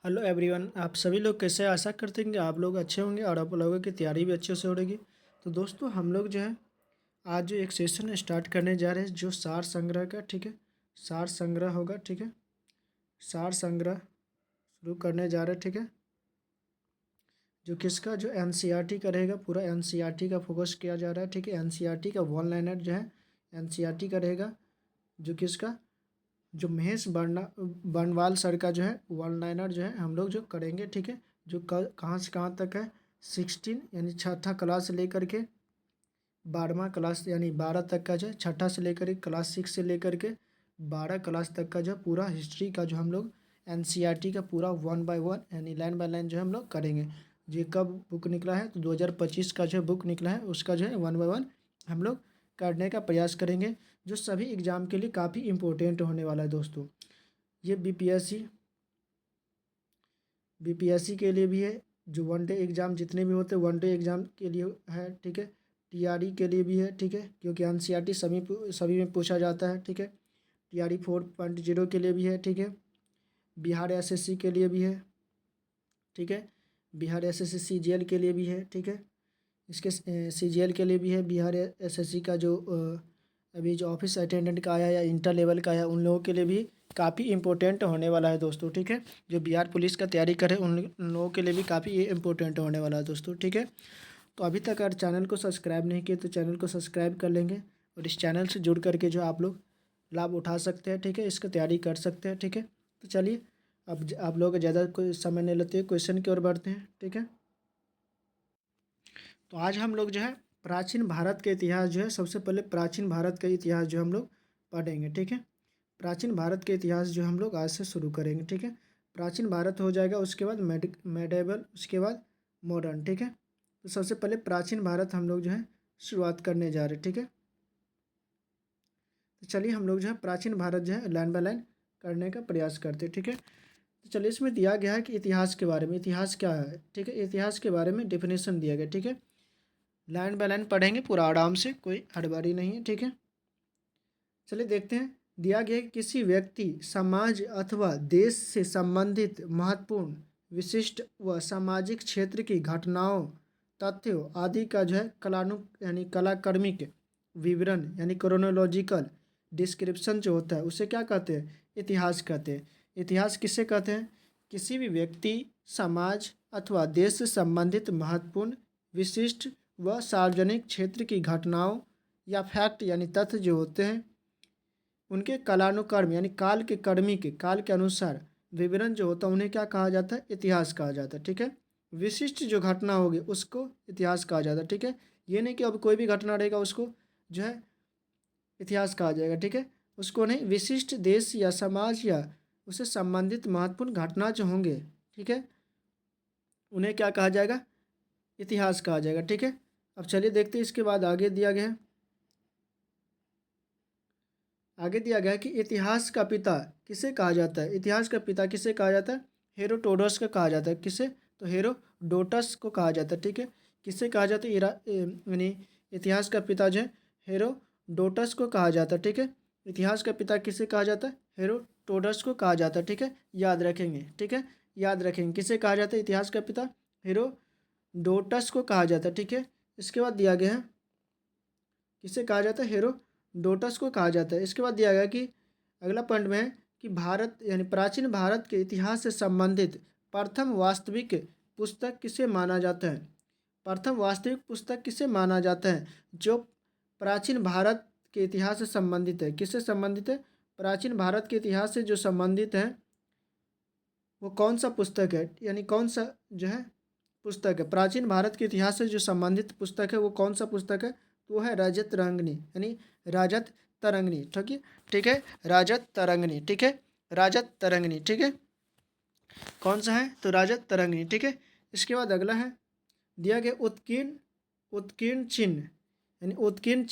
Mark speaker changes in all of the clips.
Speaker 1: Hello everyone, आप सभी लोग कैसे हैं? आशा करते हैं कि आप लोग अच्छे होंगे और आप लोगों की तैयारी भी अच्छे से हो रही। तो दोस्तों, हम लोग जो है आज जो एक सेशन स्टार्ट करने जा रहे हैं जो सार संग्रह का, ठीक है। सार संग्रह होगा, ठीक है। सार संग्रह शुरू करने जा रहे हैं, ठीक है। जो किसका, जो एनसीईआरटी का रहेगा, पूरा एनसीईआरटी का फोकस किया जा रहा है, ठीक है। एनसीईआरटी का वन लाइनर जो है एनसीईआरटी का रहेगा। जो किसका, जो महेश बर्नवाल सर का जो है वन लाइनर जो है हम लोग जो करेंगे, ठीक है। जो कहाँ से कहाँ तक है, 16 यानी छठा क्लास से लेकर के 12वां क्लास यानी 12 तक का जो है, छठा से लेकर के क्लास 6 से लेकर के 12 क्लास तक का जो है पूरा हिस्ट्री का जो हम लोग एनसीईआरटी का पूरा 1 बाय 1 यानी लाइन बाय लाइन जो है हम लोग करेंगे। ये कब बुक निकला है, तो 2025 का जो है बुक निकला है, उसका जो है 1 बाय 1 हम लोग करने का प्रयास करेंगे, जो सभी एग्ज़ाम के लिए काफ़ी इम्पोर्टेंट होने वाला है दोस्तों। ये बीपीएससी के लिए भी है, जो वन डे एग्ज़ाम जितने भी होते हैं वन डे एग्ज़ाम के लिए है, ठीक है। टीआरई के लिए भी है, ठीक है, क्योंकि एनसीईआरटी सभी में पूछा जाता है, ठीक है। टीआरई 4.0 के लिए भी है, ठीक है। बिहार एसएससी के लिए भी है, ठीक है। बिहार एसएससी सीजीएल के लिए भी है, ठीक है। इसके सीजीएल के लिए भी है। बिहार एसएससी का जो अभी जो ऑफिस अटेंडेंट का आया या इंटर लेवल का आया, उन लोगों के लिए भी काफ़ी इंपॉर्टेंट होने वाला है दोस्तों, ठीक है। जो बिहार पुलिस का तैयारी करे उन लोगों के लिए भी काफ़ी ये इंपॉर्टेंट होने वाला है दोस्तों, ठीक है। तो अभी तक अगर चैनल को सब्सक्राइब नहीं किए तो चैनल को सब्सक्राइब कर लेंगे, और इस चैनल से जुड़ करके जो आप लोग लाभ उठा सकते हैं, ठीक है। इसका तैयारी कर सकते हैं, ठीक है। तो चलिए, अब आप लोग ज़्यादा कोई समय नहीं लेते, क्वेश्चन की ओर बढ़ते हैं, ठीक है। तो आज हम लोग जो है प्राचीन भारत के इतिहास जो है, सबसे पहले प्राचीन भारत का इतिहास जो हम लोग पढ़ेंगे, ठीक है। प्राचीन भारत के इतिहास जो हम लोग आज से शुरू करेंगे, ठीक है। प्राचीन भारत हो जाएगा, उसके बाद मेडिवल, उसके बाद मॉडर्न, ठीक है। तो सबसे पहले प्राचीन भारत हम लोग जो है शुरुआत करने जा रहे हैं, ठीक है। तो चलिए हम लोग जो है प्राचीन भारत जो है लाइन बाय लाइन करने का प्रयास करते हैं, ठीक है। तो चलिए, इसमें दिया गया है कि इतिहास के बारे में, इतिहास क्या है, ठीक है। इतिहास के बारे में डेफिनेशन दिया गया, ठीक है। लाइन बाय लाइन पढ़ेंगे पूरा आराम से, कोई हड़बड़ी नहीं है, ठीक है। चलिए देखते हैं। दिया गया है कि किसी व्यक्ति, समाज अथवा देश से संबंधित महत्वपूर्ण, विशिष्ट व सामाजिक क्षेत्र की घटनाओं, तथ्यों आदि का जो है यानी कलाक्रमिक विवरण यानी क्रोनोलॉजिकल डिस्क्रिप्शन जो होता है, उसे क्या कहते हैं, इतिहास कहते हैं। इतिहास किसे कहते हैं, किसी भी व्यक्ति, समाज अथवा देश से संबंधित महत्वपूर्ण, विशिष्ट व सार्वजनिक क्षेत्र की घटनाओं या फैक्ट यानी तथ्य जो होते हैं, उनके कालानुक्रम यानी काल के अनुसार विवरण जो होता है, उन्हें क्या कहा जाता है, इतिहास कहा जाता है, ठीक है। विशिष्ट जो घटना होगी उसको इतिहास कहा जाता है, ठीक है। ये नहीं कि अब कोई भी घटना रहेगा उसको जो है इतिहास कहा जाएगा, ठीक है। उसको नहीं, विशिष्ट देश या समाज या उससे संबंधित महत्वपूर्ण घटना जो होंगे, ठीक है, उन्हें क्या कहा जाएगा, इतिहास कहा जाएगा, ठीक है। अब चलिए देखते हैं, इसके बाद आगे दिया गया है। आगे दिया गया है कि इतिहास का पिता किसे कहा जाता है, इतिहास का पिता किसे कहा जाता है, हेरोडोटस को कहा जाता है। किसे, तो हेरोडोटस को कहा जाता है, ठीक है। किसे कहा जाता है, यानी इतिहास का पिता जो है हेरोडोटस को कहा जाता है, ठीक है। इतिहास का पिता किसे कहा जाता है, हेरोडोटस को कहा जाता है, ठीक है। याद रखेंगे, ठीक है, याद रखेंगे किसे कहा जाता है, इतिहास का पिता हेरोडोटस को कहा जाता है, ठीक है। इसके बाद दिया गया है किसे कहा जाता है, हेरोडोटस को कहा जाता है। इसके बाद दिया गया कि अगला पॉइंट में है कि भारत यानी प्राचीन भारत के इतिहास से संबंधित प्रथम वास्तविक पुस्तक किसे माना जाता है, प्रथम वास्तविक पुस्तक किसे माना जाता है जो प्राचीन भारत के इतिहास से संबंधित है। किससे संबंधित है, प्राचीन भारत के इतिहास से जो संबंधित है वो कौन सा पुस्तक है, यानी कौन सा जो है पुस्तक है, प्राचीन भारत के इतिहास से जो संबंधित पुस्तक है वो कौन सा पुस्तक है, तो वो है रजत तरंगिणी यानी राजत तरंगिणी, ठीक है, ठीक है, राजत तरंगिणी, ठीक है, राजत तरंगिणी, ठीक है। कौन सा है, तो राजत तरंगिणी, ठीक है। इसके बाद अगला है दिया गया उत्कीर्ण उत्कीर्ण चिन्ह यानी उत्कीर्ण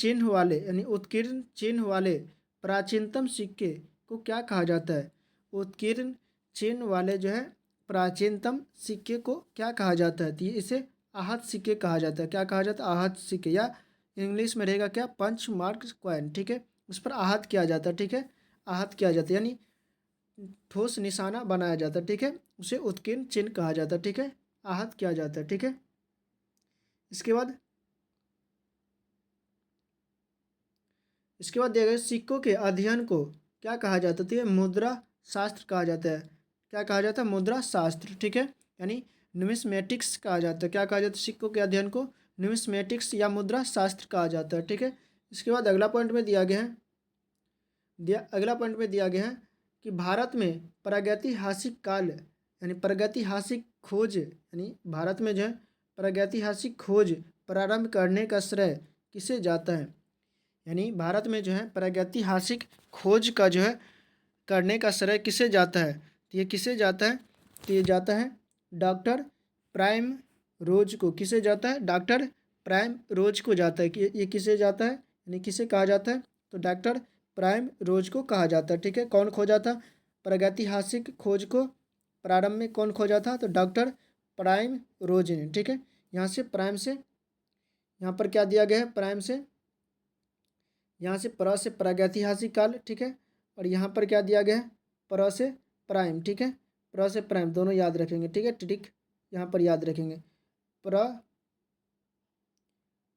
Speaker 1: चिन्ह वाले प्राचीनतम सिक्के को क्या कहा जाता है, उत्कीर्ण चिन्ह वाले जो है प्राचीनतम सिक्के को क्या कहा जाता है, तो ये इसे आहत सिक्के कहा जाता है। क्या कहा जाता है, आहत सिक्के, या इंग्लिश में रहेगा क्या, पंच मार्क कॉइन, ठीक है। उस पर आहत किया जाता है, ठीक है, आहत किया जाता है, यानी ठोस निशाना बनाया जाता है, ठीक है, उसे उत्कीर्ण चिन्ह कहा जाता है, ठीक है, आहत किया जाता है, ठीक है। इसके बाद दिया गया सिक्कों के अध्ययन को क्या कहा जाता है, तो ये मुद्रा शास्त्र कहा जाता है। क्या कहा जाता है, मुद्रा शास्त्र, ठीक है, यानी न्यूमिस्मेटिक्स कहा जाता है। क्या कहा जाता है, सिक्कों के अध्ययन को न्यूमिस्मेटिक्स या मुद्रा शास्त्र कहा जाता है, ठीक है। इसके बाद अगला पॉइंट में दिया गया है कि भारत में प्रागैतिहासिक काल यानी प्रागैतिहासिक खोज यानी भारत में जो है प्रागैतिहासिक खोज प्रारंभ करने का श्रेय किसे जाता है। यानी भारत में जो है प्रागैतिहासिक खोज का जो है करने का श्रेय किसे जाता है, तो ये किसे जाता है, तो ये जाता है डॉक्टर प्राइम रोज को। किसे जाता है, डॉक्टर प्राइम रोज को जाता है। कि ये किसे जाता है, यानी किसे कहा जाता है, तो डॉक्टर प्राइम रोज को कहा जाता है, ठीक है। कौन खोजा था, प्रागैतिहासिक खोज को प्रारंभ में कौन खोजा था, तो डॉक्टर प्राइम रोज ने, ठीक है। यहाँ से प्राइम से यहाँ पर क्या दिया गया है, प्राइम से यहाँ से प्रागैतिहासिक काल, ठीक है, और यहाँ पर क्या दिया गया है, प्र से प्राइम, ठीक है, प्र से प्राइम दोनों याद रखेंगे, ठीक है, टिक यहाँ पर याद रखेंगे, प्र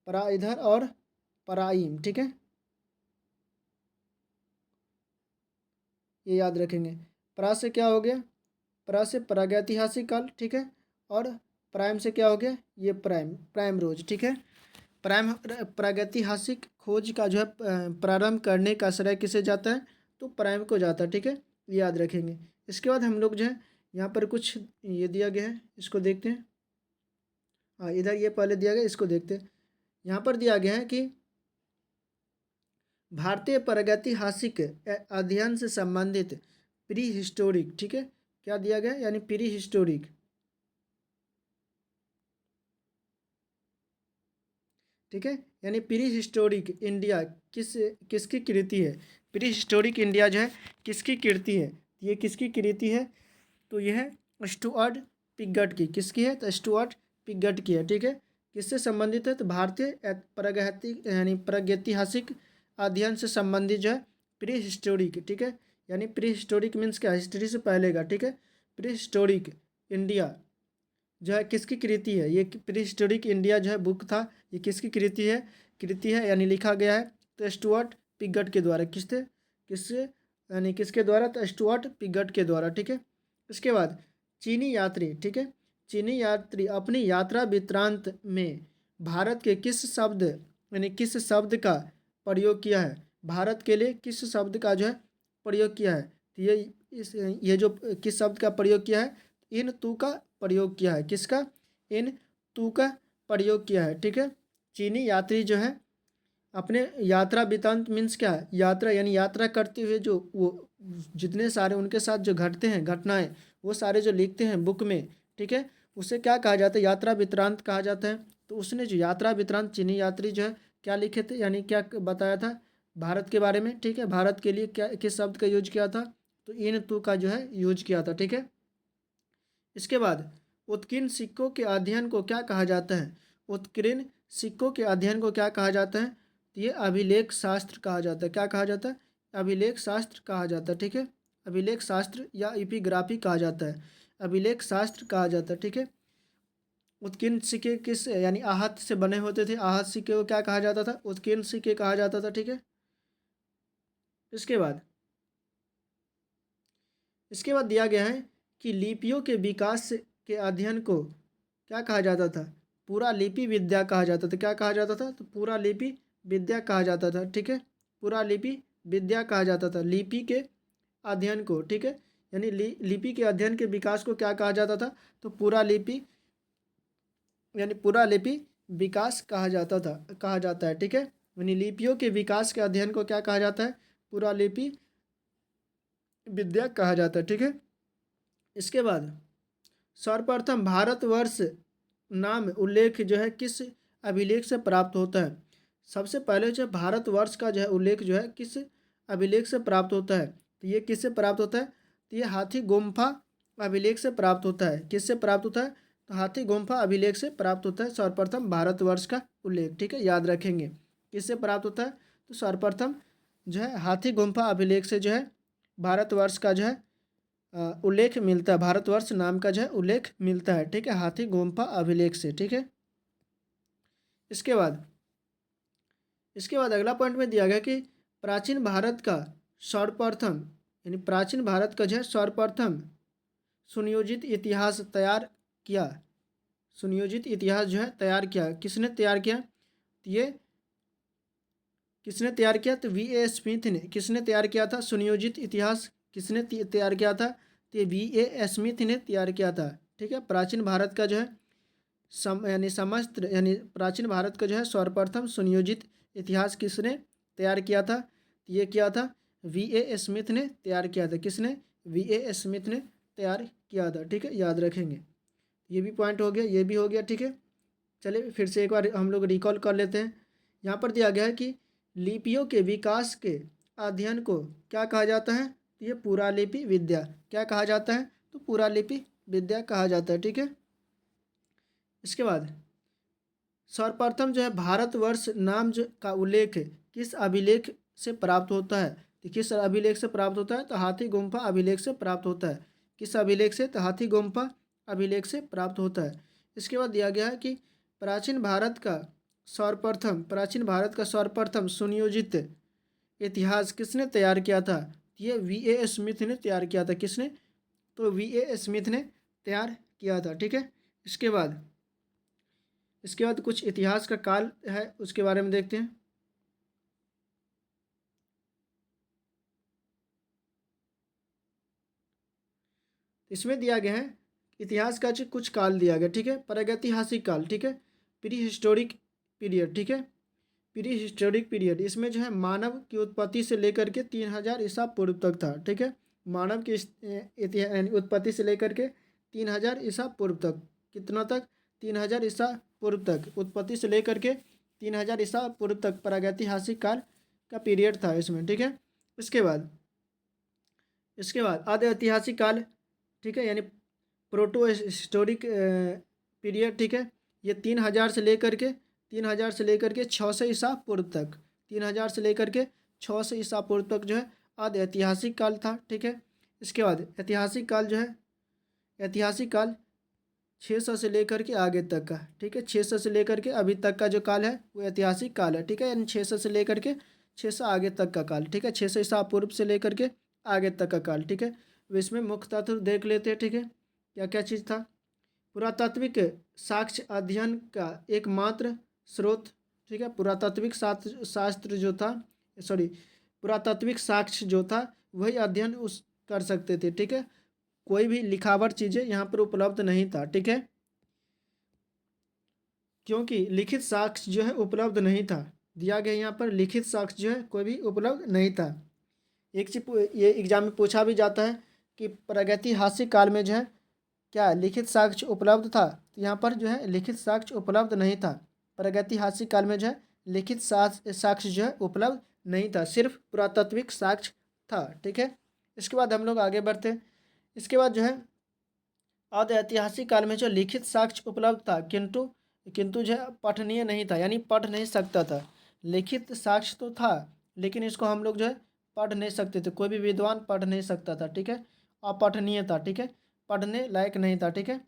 Speaker 1: प्रा इधर और प्राइम, ठीक है, ये याद रखेंगे। प्रा से क्या हो गया, प्रा से प्रागैतिहासिक काल, ठीक है, और प्राइम से क्या हो गया, ये प्राइम रोज, ठीक है। प्रागैतिहासिक खोज का जो है प्रारंभ करने का श्रेय किसे जाता है, तो प्राइम को जाता है, ठीक है, याद रखेंगे। इसके बाद हम लोग जो है यहाँ पर कुछ ये दिया गया है, इसको देखते हैं। हाँ, इधर ये पहले दिया गया, इसको देखते हैं। यहाँ पर दिया गया है कि भारतीय प्रागैतिहासिक अध्ययन से संबंधित प्री हिस्टोरिक, ठीक है, क्या दिया गया, यानी प्री हिस्टोरिक, ठीक है, यानी प्री हिस्टोरिक इंडिया किसकी कृति है। प्री हिस्टोरिक इंडिया जो है किसकी कृति है, ये किसकी कृति है, तो यह है स्टुअर्ट पिगट की। किसकी है, तो स्टुअर्ट पिगट की है, ठीक है। किससे संबंधित है, तो भारतीय प्रागैतिहासिक अध्ययन से संबंधित जो है प्री हिस्टोरिक, ठीक है, यानी प्री हिस्टोरिक मीन्स क्या, हिस्ट्री से पहले का, ठीक है। प्री हिस्टोरिक इंडिया जो है किसकी कृति है, ये प्री हिस्टोरिक इंडिया जो है बुक था, ये किसकी कृति है यानी लिखा गया है, तो स्टुअर्ट पिगट के द्वारा। किससे यानी किसके द्वारा, तो स्टुअर्ट पिगट के द्वारा, ठीक है। इसके बाद चीनी यात्री, ठीक है, चीनी यात्री अपनी यात्रा वृत्तांत में भारत के किस शब्द यानी किस शब्द का प्रयोग किया है, भारत के लिए किस शब्द का जो है प्रयोग किया है, तो ये जो किस शब्द का प्रयोग किया है, इन तू का प्रयोग किया है। किसका, इन तू का प्रयोग किया है, ठीक है। चीनी यात्री जो है अपने यात्रा वृत्तांत मीन्स क्या है, यात्रा यानी यात्रा करते हुए जो वो जितने सारे उनके साथ जो घटते हैं घटनाएं, वो सारे जो लिखते हैं बुक में, ठीक है, उसे क्या कहा जाता है, यात्रा वृत्तांत कहा जाता है। तो उसने जो यात्रा वृत्तांत चीनी यात्री जो है क्या लिखे थे, यानी क्या बताया था भारत के बारे में, ठीक है, भारत के लिए क्या किस शब्द का यूज किया था, तो इन तू का जो है यूज किया था, ठीक है। इसके बाद उत्कीर्ण सिक्कों के अध्ययन को क्या कहा जाता है, उत्कीर्ण सिक्कों के अध्ययन को क्या कहा जाता है, तो ये अभिलेख शास्त्र कहा जाता है। क्या कहा जाता है, अभिलेख शास्त्र कहा जाता है, ठीक है, अभिलेख शास्त्र या इपिग्राफी कहा जाता है, अभिलेख शास्त्र कहा जाता है, ठीक है। उत्कीर्ण सिक्के किस यानी आहत से बने होते थे, आहत सिक्के को क्या कहा जाता था, उत्कीर्ण सिक्के कहा जाता था, ठीक है। इसके बाद दिया गया है कि लिपियों के विकास के अध्ययन को क्या कहा जाता था, पूरा लिपि विद्या कहा जाता था। क्या कहा जाता था, तो पूरा लिपि विद्या कहा जाता था, ठीक है, पूरा लिपि विद्या कहा जाता था लिपि के अध्ययन को, ठीक है, यानी लिपि के अध्ययन के विकास को क्या कहा जाता था, तो पूरा लिपि यानी पूरा लिपि विकास कहा जाता है, ठीक है, यानी लिपियों के विकास के अध्ययन को क्या कहा जाता है, पूरा लिपि विद्या कहा जाता है, ठीक है। इसके बाद सर्वप्रथम भारतवर्ष नाम उल्लेख जो है किस अभिलेख से प्राप्त होता है, सबसे पहले जो भारतवर्ष का जो है उल्लेख जो है किस अभिलेख से प्राप्त होता है, तो ये किससे प्राप्त होता है, तो ये हाथी गुम्फा अभिलेख से प्राप्त होता है। किससे प्राप्त होता है, तो हाथी गुम्फा अभिलेख से प्राप्त होता है सर्वप्रथम भारतवर्ष का उल्लेख, ठीक है, याद रखेंगे किससे प्राप्त होता है, तो सर्वप्रथम जो है हाथी गुम्फा अभिलेख से जो है भारतवर्ष का जो है उल्लेख मिलता है, भारतवर्ष नाम का जो है उल्लेख मिलता है, ठीक है, हाथी गुम्फा अभिलेख से, ठीक है। इसके बाद अगला पॉइंट में दिया गया कि प्राचीन भारत का सर्वप्रथम, यानी प्राचीन भारत का जो है सर्वप्रथम सुनियोजित इतिहास तैयार किया, सुनियोजित इतिहास जो है तैयार किया, किसने तैयार किया? तो ये किसने तैयार किया? तो V.A. स्मिथ ने। किसने तैयार किया था सुनियोजित इतिहास? किसने तैयार किया था? तो ये V.A. स्मिथ ने तैयार किया था, ठीक है। प्राचीन भारत का जो है यानी प्राचीन भारत का जो है सर्वप्रथम सुनियोजित इतिहास किसने तैयार किया था? तो ये किया था V.A. स्मिथ ने तैयार किया था। किसने? V.A. स्मिथ ने तैयार किया था, ठीक है, याद रखेंगे। ये भी पॉइंट हो गया, ये भी हो गया, ठीक है। चलिए फिर से एक बार हम लोग रिकॉल कर लेते हैं। यहाँ पर दिया गया है कि लिपियों के विकास के अध्ययन को क्या कहा जाता है? तो ये पुरालिपि विद्या। क्या कहा जाता है? तो पुरालिपि विद्या कहा जाता है, ठीक है। इसके बाद सर्वप्रथम जो है भारतवर्ष नाम जो का उल्लेख किस अभिलेख से प्राप्त होता है? तो किस अभिलेख से प्राप्त होता है? तो हाथी गुम्फा अभिलेख से प्राप्त होता है। किस अभिलेख से? तो हाथी गुम्फा अभिलेख से प्राप्त होता है। इसके बाद दिया गया है कि प्राचीन भारत का सर्वप्रथम सुनियोजित इतिहास किसने तैयार किया था? ये V.A. स्मिथ ने तैयार किया था। किसने? तो V.A. स्मिथ ने तैयार किया था, ठीक है। इसके बाद कुछ इतिहास का काल है, उसके बारे में देखते हैं। इसमें दिया गया है इतिहास का जो कुछ काल दिया गया, ठीक है। प्रागैतिहासिक काल, ठीक है, प्री हिस्टोरिक पीरियड, ठीक है, प्री हिस्टोरिक पीरियड। इसमें जो है मानव की उत्पत्ति से लेकर के 3000 ईसा पूर्व तक था, ठीक है। मानव की उत्पत्ति से लेकर के 3000 ईसा पूर्व तक। कितना तक? 3000 ईसा पूर्व तक। उत्पत्ति से लेकर के 3000 ईसा पूर्व तक प्रागैतिहासिक काल का पीरियड था इसमें, ठीक है। इसके बाद आद्य ऐतिहासिक काल, ठीक है, यानी प्रोटो हिस्टोरिक पीरियड, ठीक है। ये 3000 से लेकर के 600 ईसा पूर्व तक, 3000 से लेकर के 600 ईसा पूर्व तक जो है आद्य ऐतिहासिक काल था, ठीक है। इसके बाद ऐतिहासिक काल जो है, ऐतिहासिक काल 600 से लेकर के आगे तक का, ठीक है, 600 से लेकर के अभी तक का जो काल है वो ऐतिहासिक काल है, ठीक है। यानी 600 से लेकर के 600 आगे तक का काल, ठीक है, 600 ईसा पूर्व से लेकर के आगे तक का काल, ठीक है। तो इसमें मुख्य तत्व देख लेते हैं, ठीक है, क्या क्या चीज़ था। पुरातात्विक साक्ष्य अध्ययन का एकमात्र स्रोत, ठीक है, पुरातात्विक शास्त्र जो था, सॉरी, पुरातात्विक साक्ष्य जो था वही अध्ययन उस कर सकते थे, ठीक है। कोई भी लिखावट चीज़ें यहाँ पर उपलब्ध नहीं था, ठीक है, क्योंकि लिखित साक्ष्य जो है उपलब्ध नहीं था। दिया गया यहाँ पर लिखित साक्ष्य जो है कोई भी उपलब्ध नहीं था। एक चीज ये एग्जाम में पूछा भी जाता है कि प्रागैतिहासिक काल में जो है क्या लिखित साक्ष्य उपलब्ध था? तो यहाँ पर जो है लिखित साक्ष्य उपलब्ध नहीं था। प्रागैतिहासिक काल में जो है लिखित साक्ष्य जो है उपलब्ध नहीं था, सिर्फ पुरातात्विक साक्ष्य था, ठीक है। इसके बाद हम लोग आगे बढ़ते हैं। इसके बाद जो है आद्य ऐतिहासिक काल में जो लिखित साक्ष्य उपलब्ध था, किंतु जो है पठनीय नहीं था, यानी पढ़ नहीं सकता था। लिखित साक्ष्य तो था लेकिन इसको हम लोग जो है पढ़ नहीं सकते थे, कोई भी विद्वान पढ़ नहीं सकता था, ठीक है। अपठनीय था, ठीक है, पढ़ने लायक नहीं था, ठीक है,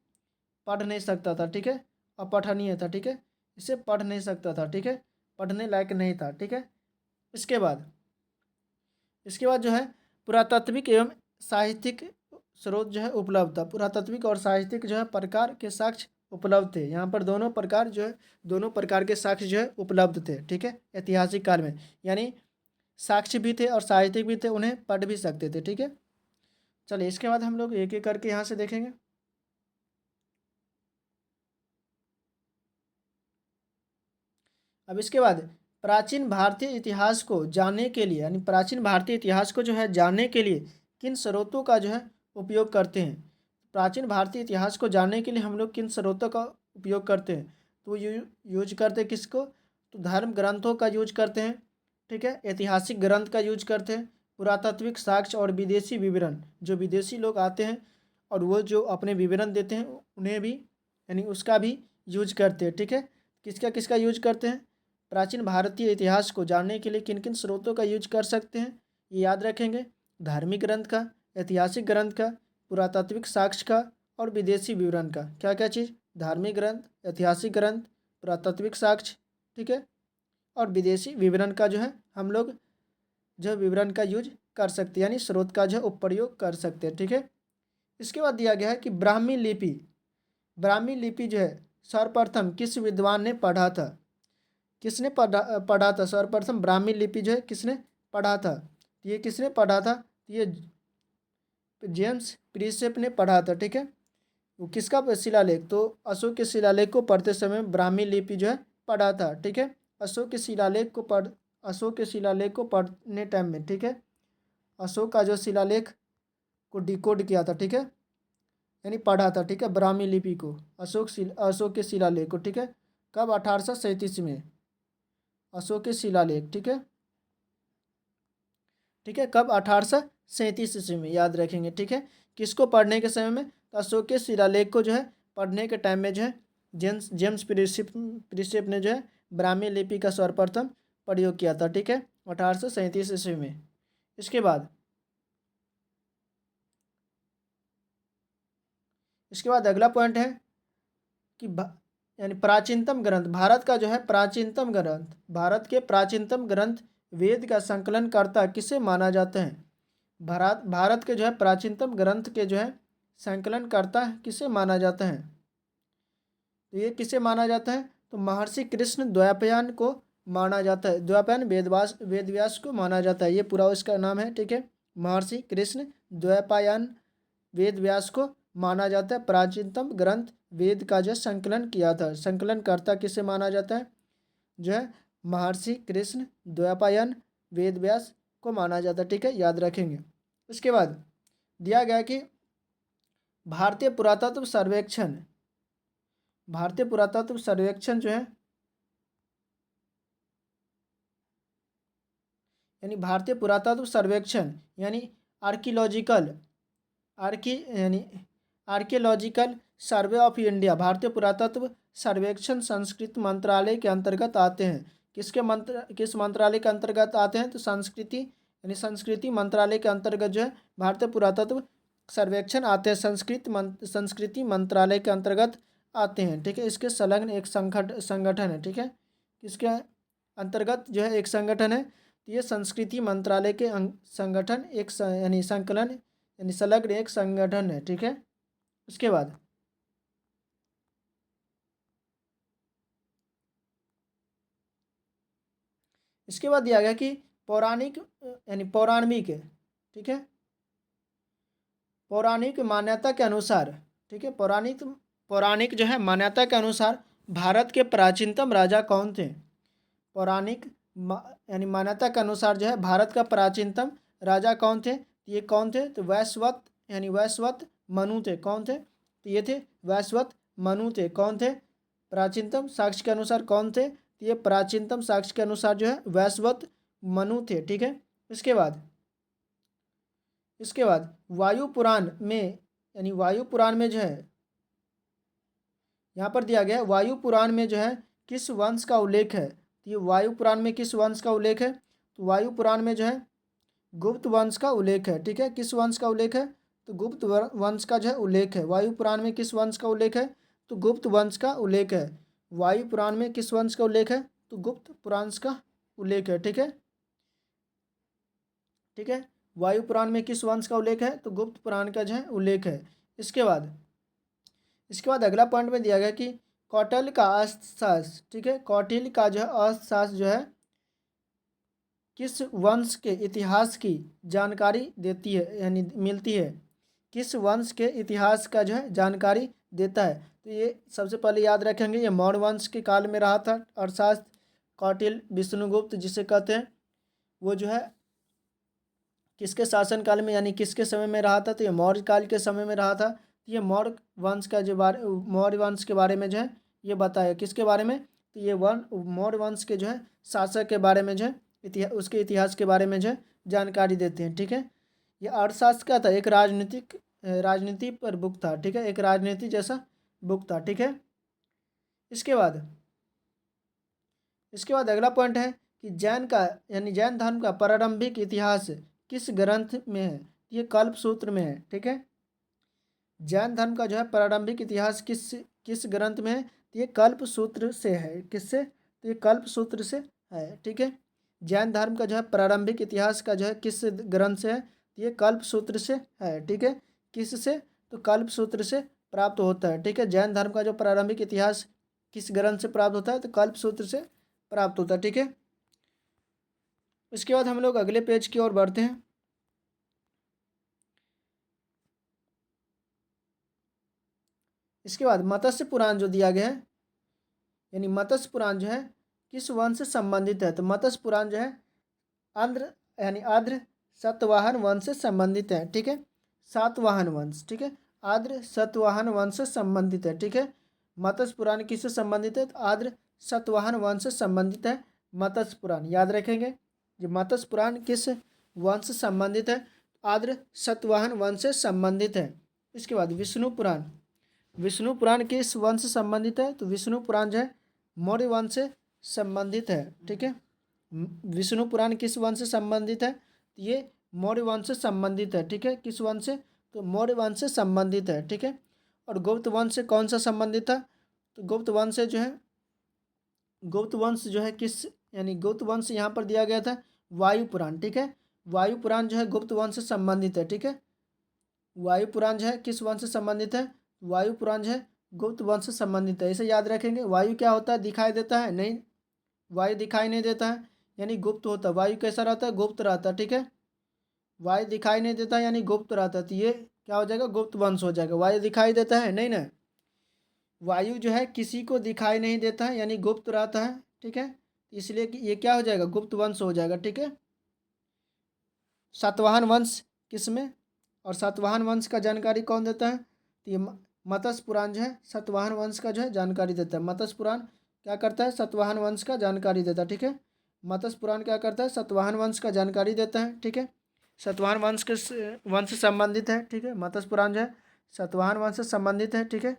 Speaker 1: पढ़ नहीं सकता था, ठीक है, अपठनीय था, ठीक है, इसे पढ़ नहीं सकता था, ठीक है, पढ़ने लायक नहीं था, ठीक है। इसके बाद जो है पुरातात्विक एवं साहित्यिक स्रोत जो है उपलब्ध था। पुरातात्विक और साहित्यिक जो है प्रकार के साक्ष्य उपलब्ध थे। यहाँ पर दोनों प्रकार के साक्ष्य जो है उपलब्ध थे, ठीक है, ऐतिहासिक काल में, यानी साक्ष्य भी थे और साहित्यिक भी थे, उन्हें पढ़ भी सकते थे, ठीक है। चलिए इसके बाद हम लोग एक एक करके यहाँ से देखेंगे। अब इसके बाद प्राचीन भारतीय इतिहास को जानने के लिए, यानी प्राचीन भारतीय इतिहास को जो है जानने के लिए किन स्रोतों का जो है उपयोग करते हैं? प्राचीन भारतीय इतिहास को जानने के लिए हम लोग किन स्रोतों का उपयोग करते हैं? तो यूज करते हैं किसको? तो धर्म ग्रंथों का यूज करते हैं, ठीक है, ऐतिहासिक ग्रंथ का यूज करते हैं, पुरातात्विक साक्ष्य और विदेशी विवरण, जो विदेशी लोग आते हैं और वो जो अपने विवरण देते हैं उन्हें भी, यानी उसका भी यूज करते हैं, ठीक है। किसका किसका यूज करते हैं? प्राचीन भारतीय इतिहास को जानने के लिए किन किन स्रोतों का यूज कर सकते हैं, ये याद रखेंगे। धार्मिक ग्रंथ का, ऐतिहासिक ग्रंथ का, पुरातात्विक साक्ष्य का और विदेशी विवरण का। क्या क्या चीज़? धार्मिक ग्रंथ, ऐतिहासिक ग्रंथ, पुरातात्विक साक्ष्य, ठीक है, और विदेशी विवरण का जो है हम लोग जो विवरण का यूज कर सकते हैं, यानी स्रोत का जो उपयोग कर सकते हैं, ठीक है। इसके बाद दिया गया है कि ब्राह्मी लिपि जो है सर्वप्रथम किस विद्वान ने पढ़ा था? किसने पढ़ा था? सर्वप्रथम ब्राह्मी लिपि जो है किसने पढ़ा था? ये किसने पढ़ा था? ये जेम्स प्रिंसेप ने पढ़ा था, ठीक है। वो किसका शिलालेख? तो अशोक के शिलालेख को पढ़ते समय ब्राह्मी लिपि जो है पढ़ा था, ठीक है। अशोक के शिलालेख को पढ़ने टाइम में, ठीक है, अशोक का जो शिलालेख को डिकोड किया था, ठीक है, यानी पढ़ा था, ठीक है, ब्राह्मी लिपि को, अशोक के शिलालेख को, ठीक है। कब? 1837 में अशोक के शिलालेख, ठीक है, ठीक है, कब? 1837 ईस्वी में, याद रखेंगे, ठीक है। किसको पढ़ने के समय में? तो अशोक के शिलालेख को जो है पढ़ने के टाइम में जो है जेम्स प्रिंसेप ने जो है ब्राह्मी लिपि का सर्वप्रथम प्रयोग किया था, ठीक है, 1837 ईस्वी में। इसके बाद अगला पॉइंट है कि यानी प्राचीनतम ग्रंथ, भारत का जो है प्राचीनतम ग्रंथ, भारत के प्राचीनतम ग्रंथ वेद का संकलनकर्ता किसे माना जाता है? भारत के जो है प्राचीनतम ग्रंथ के जो है संकलनकर्ता किसे माना जाता है? तो ये किसे माना जाता है? तो महर्षि कृष्ण द्वैपायन को माना जाता है। द्वैपायन वेदव्यास को माना जाता है, ये पूरा उसका नाम है, ठीक है। महर्षि कृष्ण द्वैपायन वेदव्यास को माना जाता है प्राचीनतम ग्रंथ वेद का जो संकलन किया था। संकलनकर्ता किसे माना जाता है? जो है महर्षि कृष्ण द्वैपायन वेदव्यास को माना जाता है, ठीक है, याद रखेंगे। इसके बाद दिया गया कि भारतीय पुरातत्व सर्वेक्षण जो है, यानी भारतीय पुरातत्व सर्वेक्षण यानी आर्कियोलॉजिकल सर्वे ऑफ इंडिया, भारतीय पुरातत्व सर्वेक्षण संस्कृति मंत्रालय के अंतर्गत आते हैं। किस मंत्रालय के अंतर्गत आते हैं? तो संस्कृति मंत्रालय के अंतर्गत जो है भारतीय पुरातत्व सर्वेक्षण आते हैं, संस्कृति मंत्रालय के अंतर्गत आते हैं, ठीक है। इसके संलग्न एक संगठन है, ठीक है, इसके अंतर्गत जो है एक संगठन है। तो ये संस्कृति मंत्रालय के संगठन एक यानी संकलन यानी संलग्न एक संगठन है, ठीक है। उसके बाद दिया गया कि पौराणिक यानी पौराणिक, ठीक है, पौराणिक मान्यता के अनुसार, ठीक है, पौराणिक जो है मान्यता के अनुसार भारत के प्राचीनतम राजा कौन थे? पौराणिक यानी मान्यता के अनुसार जो है भारत का प्राचीनतम राजा कौन थे? ये कौन थे? तो वैश्वत मनु थे। कौन थे? तो ये थे वैश्वत मनु थे। कौन थे? प्राचीनतम साक्ष्य के अनुसार कौन थे? तो ये प्राचीनतम साक्ष्य के अनुसार जो है वैश्वत मनु थे, ठीक है। इसके बाद वायु पुराण में, यानी वायु पुराण में जो है यहाँ पर दिया गया है, वायु पुराण में जो है किस वंश का उल्लेख है? तो ये वायु पुराण में किस वंश का उल्लेख है? तो वायु पुराण में जो है गुप्त वंश का उल्लेख है, ठीक है। किस वंश का उल्लेख है? तो गुप्त वंश का जो है उल्लेख है। वायु पुराण में किस वंश का उल्लेख है? तो गुप्त वंश का उल्लेख है। वायु पुराण में किस वंश का उल्लेख है? तो गुप्त पुराण का उल्लेख है, ठीक है, ठीक है। वायु पुराण में किस वंश का उल्लेख है? तो गुप्त पुराण का जो है उल्लेख है। इसके बाद अगला पॉइंट में दिया गया कि कौटिल्य का अर्थशास्त्र, ठीक है, कौटिल्य का जो है अर्थशास्त्र जो है किस वंश के इतिहास की जानकारी देती है, यानी मिलती है? किस वंश के इतिहास का जो है जानकारी देता है? तो ये सबसे पहले याद रखेंगे, ये मौर्य वंश के काल में रहा था अर्थशास्त्र। कौटिल्य विष्णुगुप्त जिसे कहते हैं, वो जो है किसके शासनकाल में, यानी किसके समय में रहा था? तो ये मौर्य काल के समय में रहा था। तो ये मौर्य वंश के बारे में जो है ये बताया। किसके बारे में? तो ये मौर्य वंश के जो है शासक के बारे में जो है उसके इतिहास के बारे में जो है जानकारी देते हैं, ठीक है। ये अर्थशास्त्र क्या था? एक राजनीति पर बुक था, ठीक है, एक राजनीति जैसा बुक था, ठीक है। इसके बाद अगला पॉइंट है कि जैन धर्म का प्रारंभिक इतिहास किस ग्रंथ में है? ये कल्पसूत्र में है, ठीक है। जैन धर्म का जो है प्रारंभिक इतिहास किस किस ग्रंथ में है? तो ये कल्प सूत्र से है। किससे? तो ये कल्प सूत्र से है। ठीक है, जैन धर्म का जो है प्रारंभिक इतिहास का जो है किस ग्रंथ से है? तो ये कल्प सूत्र से है। ठीक है, किस से? तो कल्प सूत्र से प्राप्त होता है। ठीक है, जैन धर्म का जो प्रारंभिक इतिहास किस ग्रंथ से प्राप्त होता है? तो कल्प सूत्र से प्राप्त होता है। ठीक है, इसके बाद हम लोग अगले पेज की ओर बढ़ते हैं। इसके बाद मत्स्य पुराण जो दिया गया है, यानी मत्स्य पुराण जो है किस वंश से संबंधित है? तो मत्स्य पुराण जो है आंध्र यानी आर्द्र सतवाहन वंश से संबंधित है। ठीक है, सातवाहन वंश। ठीक है, आर्द्र सतवाहन वंश से संबंधित है। ठीक है, मत्स्य पुराण किससे संबंधित है? तो आर्द्र सतवाहन वंश से संबंधित है मत्स्य पुराण। याद रखेंगे, जो मत्स्य पुराण किस वंश से संबंधित है? आर्द्र सतवाहन वंश से संबंधित है। इसके बाद विष्णु पुराण, विष्णु पुराण किस वंश से संबंधित है? तो विष्णु पुराण जो है मौर्य वंश से संबंधित है। ठीक है, विष्णु पुराण किस वंश से संबंधित है? तो ये मौर्य वंश से संबंधित है। ठीक है, किस वंश से? तो मौर्य वंश से संबंधित है। ठीक है, और गुप्त वंश से कौन सा संबंधित था? तो गुप्त वंश से जो है, गुप्त वंश जो है किस, यानी गुप्त वंश यहाँ पर दिया गया था वायु पुराण। ठीक है, वायु पुराण जो है गुप्त वंश से संबंधित है। ठीक है, वायु पुराण जो है किस वंश से संबंधित है? वायु पुराण जो है गुप्त वंश से संबंधित है। इसे याद रखेंगे। वायु क्या होता है? दिखाई देता है? नहीं, वायु दिखाई नहीं देता है, यानी गुप्त होता है। वायु कैसा रहता है? गुप्त रहता है। ठीक है, वायु दिखाई नहीं देता यानी गुप्त रहता है, तो ये क्या हो जाएगा? गुप्त वंश हो जाएगा। वायु दिखाई देता है? नहीं ना, वायु जो है किसी को दिखाई नहीं देता है यानी गुप्त रहता है। ठीक है, इसलिए कि ये क्या हो जाएगा? गुप्त वंश हो जाएगा। ठीक है, सातवाहन वंश किसमें? और सातवाहन वंश का जानकारी कौन देता है? तो ये मत्स्य पुराण जो है सातवाहन वंश का जो है जानकारी देता है। मत्स्य पुराण क्या करता है? सातवाहन वंश का जानकारी देता है। ठीक है, मत्स्य पुराण क्या करता है? सातवाहन वंश का जानकारी देता है। ठीक है, सातवाहन वंश के वंश से संबंधित है। ठीक है, मत्स्य पुराण जो है सातवाहन वंश से संबंधित है। ठीक है,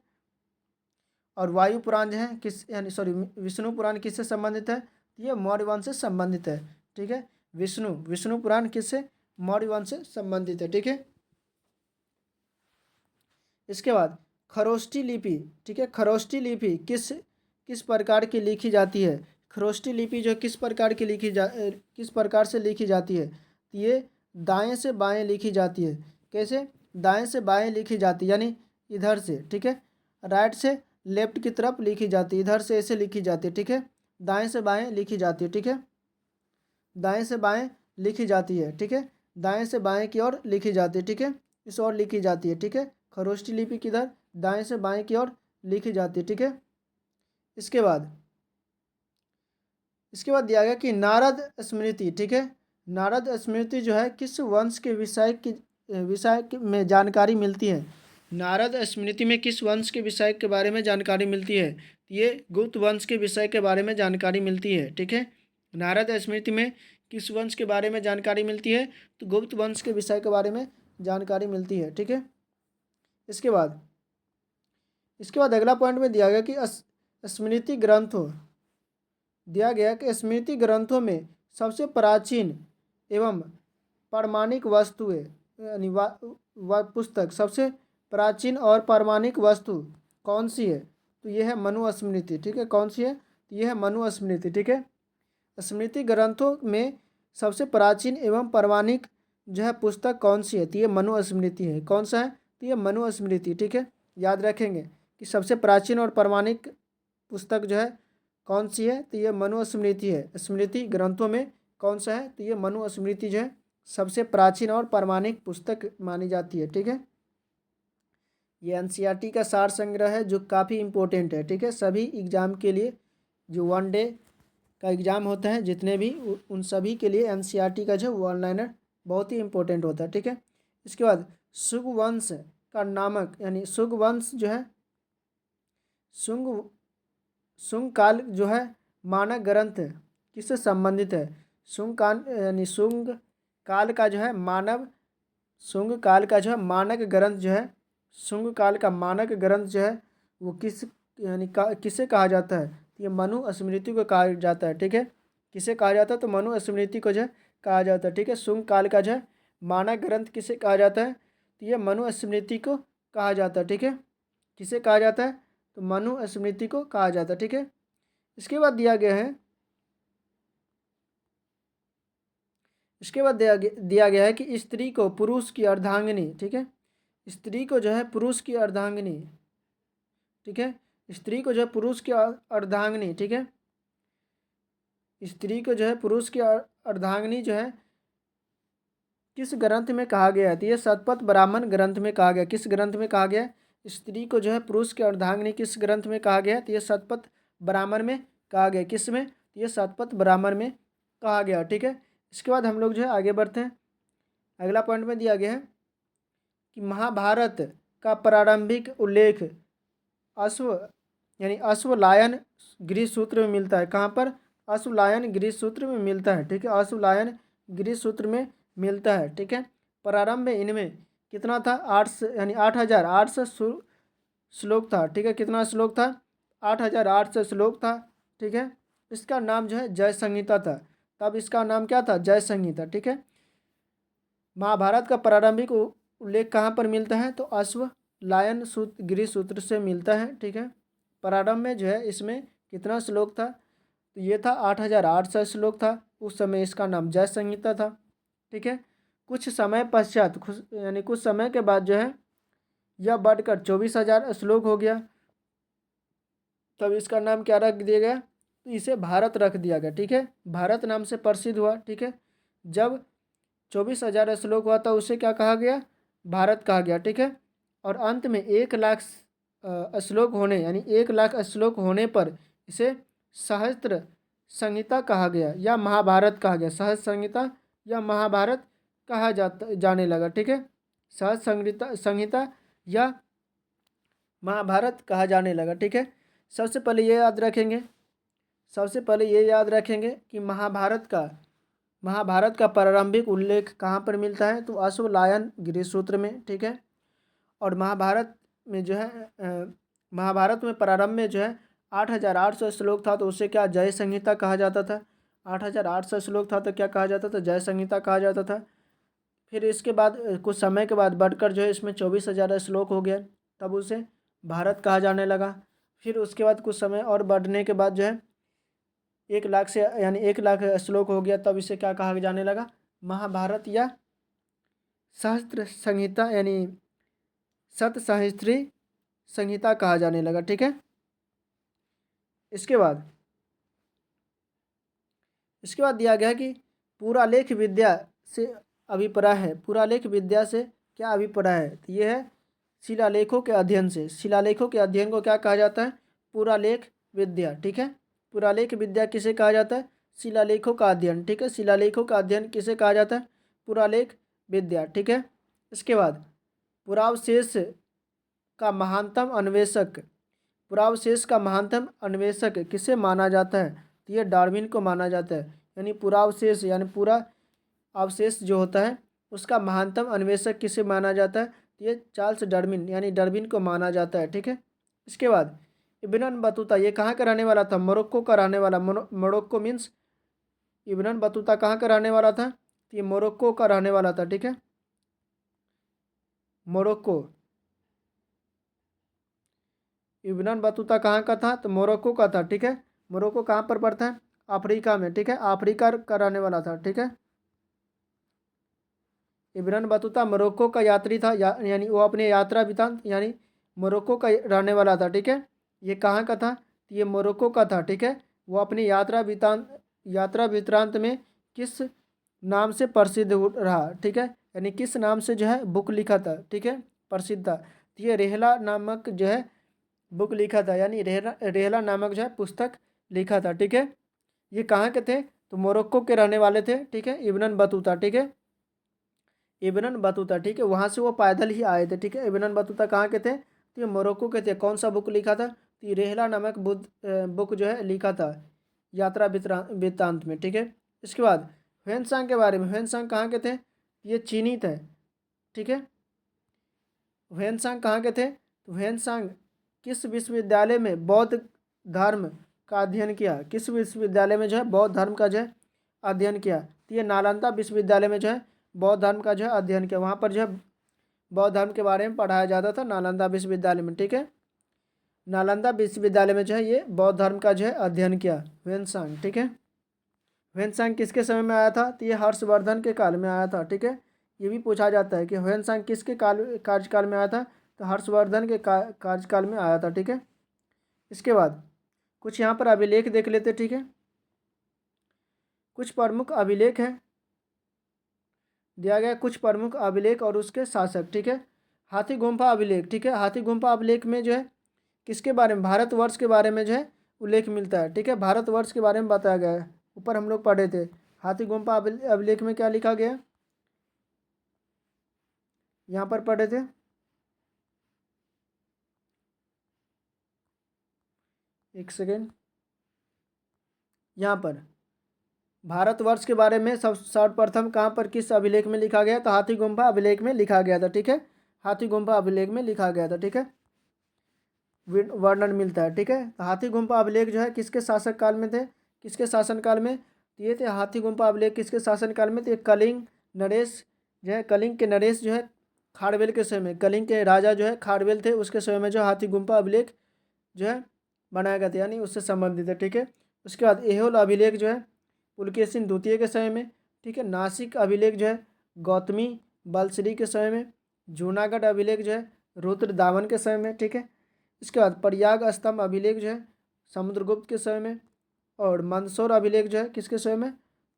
Speaker 1: और वायु पुराण जो है किस, यानी सॉरी विष्णु पुराण किससे संबंधित है? ये मौर्य वंश से संबंधित है। ठीक है, विष्णु विष्णु पुराण किससे? मौर्य वंश से संबंधित है। ठीक है, इसके बाद खरोष्ठी लिपि। ठीक है, खरोष्ठी लिपि किस किस प्रकार की लिखी जाती है? खरोष्ठी लिपि जो किस प्रकार की किस प्रकार से लिखी जाती है? ये दाएं से बाएं लिखी जाती है। कैसे? दाएं से बाएं लिखी जाती है, यानी इधर से। ठीक है, राइट से लेफ्ट की तरफ लिखी जाती है, इधर से ऐसे लिखी जाती है। ठीक है, दाएं से बाएं लिखी जाती है। ठीक है, दाएं से बाएं लिखी जाती है। ठीक है, दाएं से बाएं की ओर लिखी जाती है। ठीक है, इस ओर लिखी जाती है। ठीक है, खरोष्ठी लिपि किधर? दाएं से बाएं की ओर लिखी जाती है। ठीक है, इसके बाद दिया गया कि नारद स्मृति। ठीक है, नारद स्मृति जो है किस वंश के विषय में जानकारी मिलती है? नारद स्मृति में किस वंश के विषय के बारे में जानकारी मिलती है? ये गुप्त वंश के विषय के बारे में जानकारी मिलती है। ठीक है, नारद स्मृति में किस वंश के बारे में जानकारी मिलती है? तो गुप्त वंश के विषय के बारे में जानकारी मिलती है। ठीक है, इसके बाद अगला पॉइंट में दिया गया कि स्मृति ग्रंथों, दिया गया कि स्मृति ग्रंथों में सबसे प्राचीन एवं प्रामाणिक वस्तुएं, यानी पुस्तक सबसे प्राचीन और प्रामाणिक वस्तु कौन सी है? तो यह है मनुस्मृति। ठीक है, कौन सी है? तो यह है मनुस्मृति। ठीक है, स्मृति ग्रंथों में सबसे प्राचीन एवं प्रामाणिक जो है पुस्तक कौन सी है? तो ये मनुस्मृति है। कौन सा है? तो ये मनुस्मृति। ठीक है, याद रखेंगे कि सबसे प्राचीन और प्रामाणिक पुस्तक जो है कौन सी है? तो ये मनुस्मृति है। स्मृति ग्रंथों में कौन सा है? तो ये मनुस्मृति जो है सबसे प्राचीन और प्रामाणिक पुस्तक मानी जाती है। ठीक है, ये एनसीईआरटी का सार संग्रह है जो काफ़ी इम्पोर्टेंट है। ठीक है, सभी एग्जाम के लिए, जो वन डे का एग्ज़ाम होता है जितने भी, उन सभी के लिए एनसीईआरटी का जो वन लाइनर बहुत ही इम्पोर्टेंट होता है। ठीक है, इसके बाद सुगवंश का नामक, यानी सुगवंश जो है सुंग शुंग काल जो है मानक ग्रंथ किससे संबंधित है? शुंग काल, यानी शुंग काल का जो है शुंग काल का जो है मानक ग्रंथ जो है, शुंग काल का मानक ग्रंथ जो है वो किसे कहा जाता है? ये मनुस्मृति को कहा जाता है। ठीक है, किसे कहा जाता है? तो मनुस्मृति को जो है कहा जाता है। ठीक है, शुंग काल का जो है मानक ग्रंथ किसे कहा जाता है? तो ये मनुस्मृति को कहा जाता है, ठीक है। किसे कहा जाता है? तो मनुस्मृति को कहा जाता है, ठीक है। इसके बाद दिया गया है, इसके बाद दिया गया है कि स्त्री को पुरुष की अर्धांगिनी, ठीक है। स्त्री को जो है पुरुष की अर्धांगिनी, ठीक है। स्त्री को जो है पुरुष की अर्धांगिनी, ठीक है। स्त्री को जो है पुरुष की अर्धांगिनी जो है किस ग्रंथ में कहा गया है? तो ये शतपथ ब्राह्मण ग्रंथ में कहा गया। किस ग्रंथ में कहा गया? स्त्री को जो है पुरुष की अर्धांगिनी किस ग्रंथ में कहा गया? तो ये शतपथ ब्राह्मण में कहा गया। किस में? तो ये शतपथ ब्राह्मण में कहा गया, ठीक है। इसके बाद हम लोग जो है आगे बढ़ते हैं। अगला पॉइंट में दिया गया है कि महाभारत का प्रारंभिक उल्लेख अश्व यानी अश्वलायन गृह सूत्र में मिलता है। कहाँ पर? अश्वलायन गृह सूत्र में मिलता है, ठीक है। अश्वलायन गृह सूत्र में मिलता है, ठीक है। प्रारंभ में इनमें कितना था? 8,800 श्लोक था, ठीक है। कितना श्लोक था? 8,800 श्लोक था, ठीक है। इसका नाम जो है जय संहिता था। तब इसका नाम क्या था? जय संहिता, ठीक है। महाभारत का प्रारंभिक उल्लेख कहाँ पर मिलता है? तो अश्वलायन गृह सूत्र से मिलता है, ठीक है। प्रारंभ में जो है इसमें कितना श्लोक था? तो ये था 8,800 श्लोक था। उस समय इसका नाम जय संहिता था, ठीक है। कुछ समय पश्चात यानी कुछ समय के बाद जो है यह बढ़कर 24,000 श्लोक हो गया। तब इसका नाम क्या रख दिया गया? तो इसे भारत रख दिया गया, ठीक है। भारत नाम से प्रसिद्ध हुआ, ठीक है। जब 24,000 श्लोक हुआ तो उसे क्या कहा गया? भारत कहा गया, ठीक है। और अंत में 1,00,000 श्लोक होने यानी 1,00,000 श्लोक होने पर इसे सहस्त्र संहिता कहा गया या महाभारत कहा गया। सहस्त्र संहिता या महाभारत कहा जाने लगा, ठीक है। सहस्त्र संहिता या महाभारत कहा जाने लगा, ठीक है। सबसे पहले ये याद रखेंगे, सबसे पहले ये याद रखेंगे कि महाभारत का प्रारंभिक उल्लेख कहाँ पर मिलता है? तो अश्वलायन गृह सूत्र में, ठीक है। और महाभारत में जो है महाभारत में प्रारंभ में जो है 8,800 श्लोक था तो उसे क्या जय संहिता कहा जाता था। 8,800 श्लोक था तो क्या कहा जाता था? जय संहिता कहा जाता था। फिर इसके बाद कुछ समय के बाद बढ़कर जो है इसमें 24,000 श्लोक हो गया, तब उसे भारत कहा जाने लगा। फिर उसके बाद कुछ समय और बढ़ने के बाद जो है 1,00,000 से यानी 1,00,000 श्लोक हो गया, तब इसे क्या कहा जाने लगा? महाभारत या सहस्त्र संहिता यानी शतसहस्त्री संहिता कहा जाने लगा, ठीक है। इसके बाद दिया गया कि पुरालेख विद्या से अभिप्राय है। पुरालेख विद्या से क्या अभिप्राय है? तो ये है शिलालेखों के अध्ययन से। शिलालेखों के अध्ययन को क्या कहा जाता है? पुरालेख विद्या, ठीक है। पुरालेख विद्या किसे कहा जाता है? शिलालेखों का अध्ययन, ठीक है। शिलालेखों का अध्ययन किसे कहा जाता है? पुरालेख विद्या, ठीक है। इसके बाद पुरावशेष का महानतम अन्वेषक, पुरावशेष का महानतम अन्वेषक किसे माना जाता है? तो ये डार्विन को माना जाता है। यानी पुरावशेष यानी पूरा अवशेष जो होता है उसका महानतम अन्वेषक किसे माना जाता है? तो ये चार्ल्स डार्विन यानी डार्विन को माना जाता है, ठीक है। इसके बाद इब्न बतूता, ये कहाँ का रहने वाला था? मोरक्को का रहने वाला। मोरक्को मीन्स इब्न बतूता कहाँ का रहने वाला था? तो ये मोरक्को का रहने वाला था, ठीक है। मोरक्को, इब्न बतूता कहाँ का था? तो मोरक्को का था, ठीक है। मोरक्को कहाँ पर पड़ता है? अफ्रीका में, ठीक है। अफ्रीका का रहने वाला था, ठीक है। इब्न बतूता मोरक्को का यात्री था यानी वो अपने यात्रा वृतांत यानी मोरक्को का रहने वाला था, ठीक है। ये कहाँ का था? तो ये मोरक्को का था, ठीक है। वो अपनी यात्रा वृतांत में किस नाम से प्रसिद्ध रहा, ठीक है। यानी किस नाम से जो है बुक लिखा था, ठीक है, प्रसिद्ध था। तो ये रेहला नामक जो है बुक लिखा था यानी रेहला नामक जो है पुस्तक लिखा था, ठीक है। ये कहाँ के थे? तो मोरक्को के रहने वाले थे, ठीक है। इब्न बतूता, ठीक है। इब्न बतूता, ठीक है। वहाँ से वो पैदल ही आए थे, ठीक है। इब्न बतूता कहाँ के थे? तो ये मोरक्को के थे। कौन सा बुक लिखा था? तो ये रेहला नामक बुक जो है लिखा था यात्रा वृत्तांत में, ठीक है। इसके बाद ह्वेनसांग के बारे में, ह्वेनसांग कहाँ के थे? ये चीनी थे, ठीक है। ह्वेनसांग कहाँ के थे? तो ह्वेनसांग किस विश्वविद्यालय में बौद्ध धर्म का अध्ययन किया? किस विश्वविद्यालय में जो है बौद्ध धर्म का जो है अध्ययन किया? तो ये नालंदा विश्वविद्यालय में जो है बौद्ध धर्म का जो है अध्ययन किया। वहाँ पर जो है बौद्ध धर्म के बारे में पढ़ाया जाता था नालंदा विश्वविद्यालय में, ठीक है। नालंदा विश्वविद्यालय में जो है ये बौद्ध धर्म का जो है अध्ययन किया ह्वेनसांग, ठीक है। ह्वेनसांग किसके समय में आया था? तो ये हर्षवर्धन के काल में आया था, ठीक है। ये भी पूछा जाता है कि ह्वेनसांग किसके कार्यकाल में आया था? तो हर्षवर्धन के कार्यकाल में आया था, ठीक है। इसके बाद कुछ यहाँ पर अभिलेख देख लेते, ठीक है। कुछ प्रमुख अभिलेख हैं, दिया गया कुछ प्रमुख अभिलेख और उसके शासक, ठीक है। हाथी गुम्फा अभिलेख, ठीक है। हाथी गुम्फा अभिलेख में जो है किसके बारे में? भारतवर्ष के बारे में जो है उल्लेख मिलता है, ठीक है। भारतवर्ष के बारे में बताया गया है, ऊपर हम लोग पढ़े थे। हाथी गुम्फा अभिलेख में क्या लिखा गया? यहाँ पर पढ़े थे, एक सेकेंड। यहाँ पर भारतवर्ष के बारे में सब सर्वप्रथम कहाँ पर किस अभिलेख में लिखा गया? तो हाथी गुम्फा अभिलेख में लिखा गया था, ठीक है। हाथी गुम्फा अभिलेख में लिखा गया था, ठीक है। वर्णन मिलता है, ठीक है। तो हाथी गुम्फा अभिलेख जो है किसके शासक काल में थे? किसके शासन काल में? तो ये थे हाथी गुम्फा अभिलेख किसके शासन काल में थे? कलिंग नरेश जो है, कलिंग के नरेश जो है खारवेल के समय में, कलिंग के राजा जो है खारवेल थे, उसके समय में जो हाथी गुम्फा अभिलेख जो है बनाया गया था, यानी उससे संबंधित है, ठीक है। उसके बाद एहोल अभिलेख जो है पुलकेशिन द्वितीय के समय में, ठीक है। नासिक अभिलेख जो है गौतमी बलश्री के समय में। जूनागढ़ अभिलेख जो है रुद्रदामन के समय में, ठीक है। इसके बाद प्रयाग स्तंभ अभिलेख जो है समुद्रगुप्त के समय में। और मंदसौर अभिलेख जो है किसके समय में?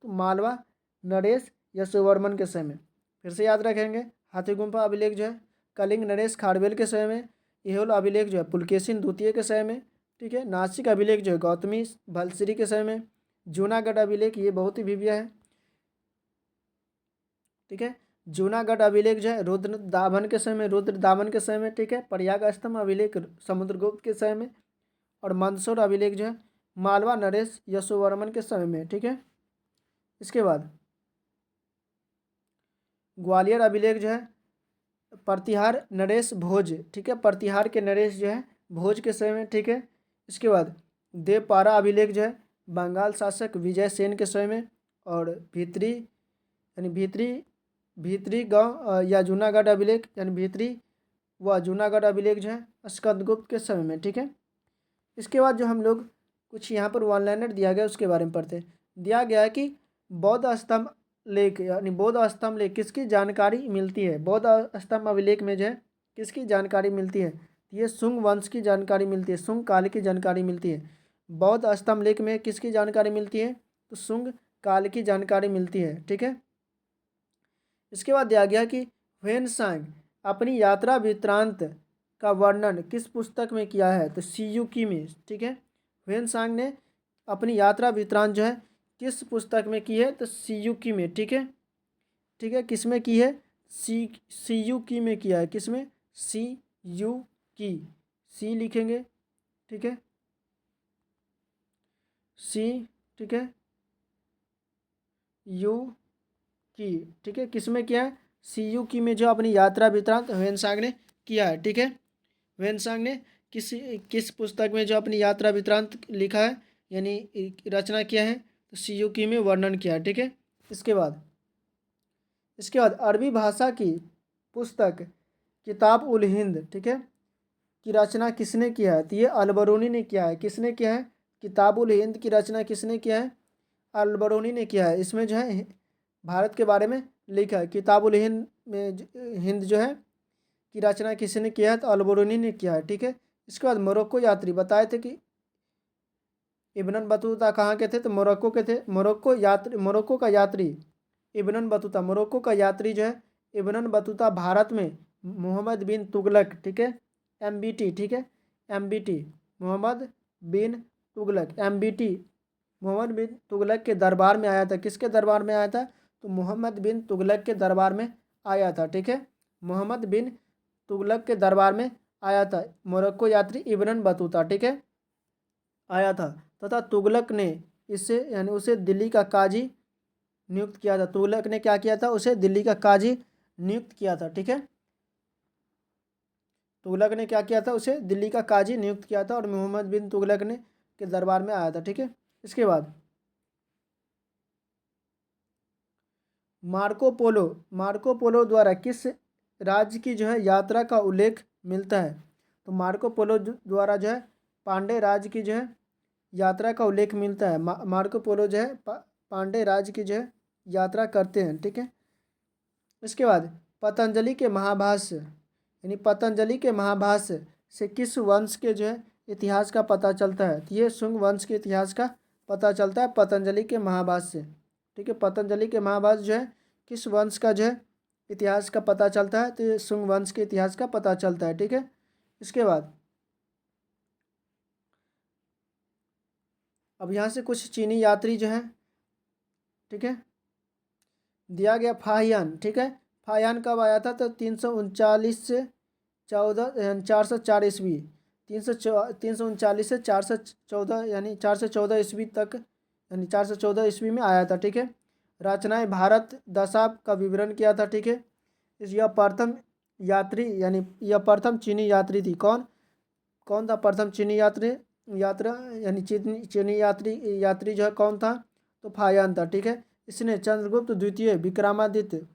Speaker 1: तो मालवा नरेश यशोवर्मन के समय में। फिर से याद रखेंगे, हाथी गुम्फा अभिलेख जो है कलिंग नरेश खारवेल के समय में। एहोल अभिलेख जो है पुलकेशिन द्वितीय के समय में, ठीक है। नासिक अभिलेख जो है गौतमी भलश्री के समय में। जूनागढ़ अभिलेख ये बहुत ही भव्य है, ठीक है। जूनागढ़ अभिलेख जो है रुद्रदामन के समय में, ठीक है। प्रयाग स्तंभ अभिलेख समुद्रगुप्त के समय में। और मंदसौर अभिलेख जो है मालवा नरेश यशोवर्मन के समय में, ठीक है। इसके बाद ग्वालियर अभिलेख जो है प्रतिहार नरेश भोज, ठीक है। प्रतिहार के नरेश जो है भोज के समय में, ठीक है। इसके बाद देवपारा अभिलेख जो है बंगाल शासक विजय सेन के समय में। और भीतरी यानी भीतरी गांव या जूनागढ़ अभिलेख यानी भीतरी व जूनागढ़ अभिलेख जो है स्कंदगुप्त के समय में, ठीक है। इसके बाद जो हम लोग कुछ यहाँ पर वन लाइनर दिया गया उसके बारे में पढ़ते हैं। दिया गया है कि बौद्ध स्तंभ लेख यानी बौद्ध स्तंभ लेख किसकी जानकारी मिलती है? बौद्ध स्तंभ अभिलेख में जो है किसकी जानकारी मिलती है? ये शुंग वंश की जानकारी मिलती है, शुंग काल की जानकारी मिलती है। बौद्ध स्तंभ लेख में किसकी जानकारी मिलती है? तो शुंग काल की जानकारी मिलती है, ठीक है। इसके बाद दिया गया कि ह्वेनसांग अपनी यात्रा वृत्तांत का वर्णन किस पुस्तक में किया है? तो सीयूकी में, ठीक है। ह्वेनसांग ने अपनी यात्रा वृत्तांत जो है किस पुस्तक में की है? तो सीयूकी में, ठीक है। ठीक है, किस में की है? सीयूकी में किया है। किस में? सीयूकी, सी लिखेंगे, ठीक है। सी, ठीक है, यू की, ठीक है। किस में किया है? सीयूकी में जो अपनी यात्रा वृत्तांत ह्वेनसांग ने किया है, ठीक है। ह्वेनसांग ने किस किस पुस्तक में जो अपनी यात्रा वृत्तांत लिखा है यानी रचना किया है? तो सीयूकी में वर्णन किया है, ठीक है। इसके बाद अरबी भाषा की पुस्तक किताब उल हिंद, ठीक है, की रचना किसने किया है? तो ये अलबरूनी ने किया है। किसने किया है? किताब उल हिंद की रचना किसने किया है? अलबरूनी ने किया है। इसमें जो है भारत के बारे में लिखा है। किताब उल हिंद में हिंद जो है की रचना किसने किया है? तो अलबरूनी ने किया है, ठीक है। इसके बाद मोरक्को यात्री बताए थे कि इब्न बतूता कहाँ के थे? तो मोरक्को के थे। मोरक्को का यात्री इब्न बतूता, मोरक्को का यात्री जो है इब्न बतूता भारत में मोहम्मद बिन तुगलक, ठीक है, MBT, ठीक है, MBT मोहम्मद बिन तुगलक, MBT मोहम्मद बिन तुगलक के दरबार में आया था। किसके दरबार में आया था? तो मोहम्मद बिन तुगलक के दरबार में आया था, ठीक है। मोहम्मद बिन तुगलक के दरबार में आया था मोरक्को यात्री इब्न बतूता, ठीक है, आया था। तथा तुगलक ने इससे यानी उसे दिल्ली का काजी नियुक्त किया था। तुगलक ने क्या किया था? उसे दिल्ली का काजी नियुक्त किया था, ठीक है। तुगलक ने क्या किया था? उसे दिल्ली का काजी नियुक्त किया था और मोहम्मद बिन तुगलक ने के दरबार में आया था, ठीक है। इसके बाद मार्को पोलो द्वारा किस राज्य की जो है यात्रा का उल्लेख मिलता है। तो मार्को पोलो द्वारा जो है पांडे राज्य की जो है यात्रा का उल्लेख मिलता है। मार्को पोलो जो है पांडे राज्य की जो है यात्रा करते हैं, ठीक है। इसके बाद पतंजलि के महाभाष्य, यानी पतंजलि के महाभाष्य से किस वंश के जो है इतिहास का पता चलता है? तो ये शुंग वंश के इतिहास का पता चलता है पतंजलि के महाभाष्य से, ठीक है। पतंजलि के महाभाष्य जो है किस वंश का जो है इतिहास का पता चलता है? तो ये शुंग वंश के इतिहास का पता चलता है, ठीक है। इसके बाद अब यहाँ से कुछ चीनी यात्री जो है, ठीक है, दिया गया फाहियान, ठीक है। फाहियान कब आया था? तो 339 से 404 ईस्वी, 339 से 414, यानी 414 ईस्वी तक, यानी 414 ईस्वी में आया था, ठीक है। रचनाएं भारत दशा का विवरण किया था, ठीक है। यह प्रथम यात्री, यानी यह प्रथम चीनी यात्री थी। कौन कौन था प्रथम चीनी यात्रा, यानी चीनी यात्री जो है कौन था? तो फाहियान था, ठीक है। इसने चंद्रगुप्त द्वितीय विक्रमादित्य,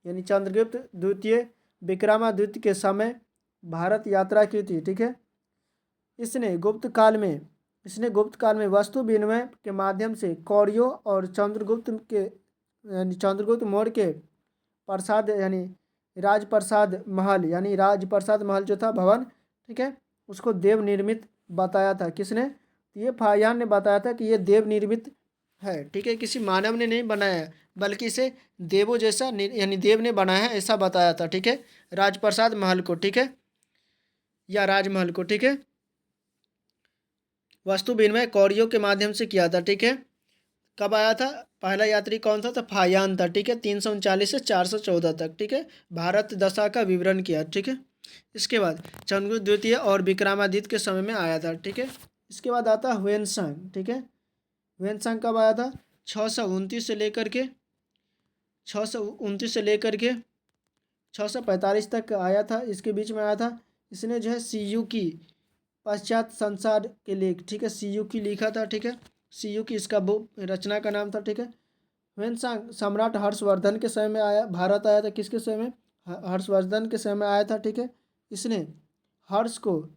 Speaker 1: यानी चंद्रगुप्त द्वितीय विक्रमादित्य के समय भारत यात्रा की थी, ठीक है। इसने गुप्त काल में वस्तु विनिमय के माध्यम से कौड़ियों और चंद्रगुप्त के, यानी चंद्रगुप्त मौर्य के प्रसाद, यानी राजप्रसाद महल जो था भवन, ठीक है, उसको देव निर्मित बताया था। किसने? तो ये फाहियान ने बताया था कि ये देव निर्मित है, ठीक है, किसी मानव ने नहीं बनाया है, बल्कि इसे देवों जैसा यानी देव ने बनाया है, ऐसा बताया था, ठीक है। राजप्रसाद महल को, ठीक है, या राजमहल को, ठीक है, वस्तु विनिमय कौड़ियों के माध्यम से किया था, ठीक है। कब आया था? पहला यात्री कौन था? तो फाहियान था, ठीक है, 339 से 414 तक, ठीक है। भारत दशा का विवरण किया, ठीक है। इसके बाद चंद्रगुप्त द्वितीय और विक्रमादित्य के समय में आया था, ठीक है। इसके बाद आता है ह्वेनसांग, ठीक है। ह्वेनसांग कब आया था? 629 से लेकर के 645 तक आया था, इसके बीच में आया था। इसने जो है सीयू की पश्चात संसार के लेख, ठीक है, सीयू की लिखा था, ठीक है। सीयू की इसका बुक रचना का नाम था, ठीक है। ह्वेनसांग सम्राट हर्षवर्धन के समय में भारत आया था। किसके समय में? हर्षवर्धन के समय में आया था, ठीक है। इसने हर्ष को